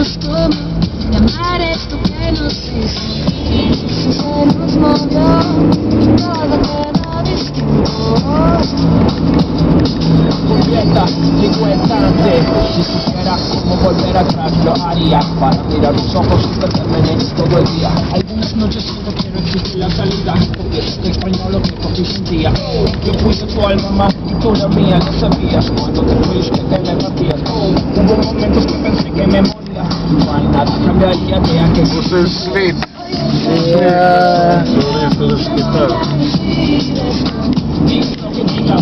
sabemos cómo llamar esto que nos hizo. Se nos movió, todo quedó distinto. Convierta, digo instante. Si supiera cómo volver atrás lo haría. Para mirar tus ojos y perderme en ellos todo el día. Algunas noches solo quiero exigir la salida. Porque te extraño lo que por ti sentía. Yo fui de tu alma más y tú la mía. Lo sabías cuando te fuiste que me partías. Hubo momentos que pensé que me moría. No hay nada cambiaría de aquel. Você é sleep. Diga lo que diga,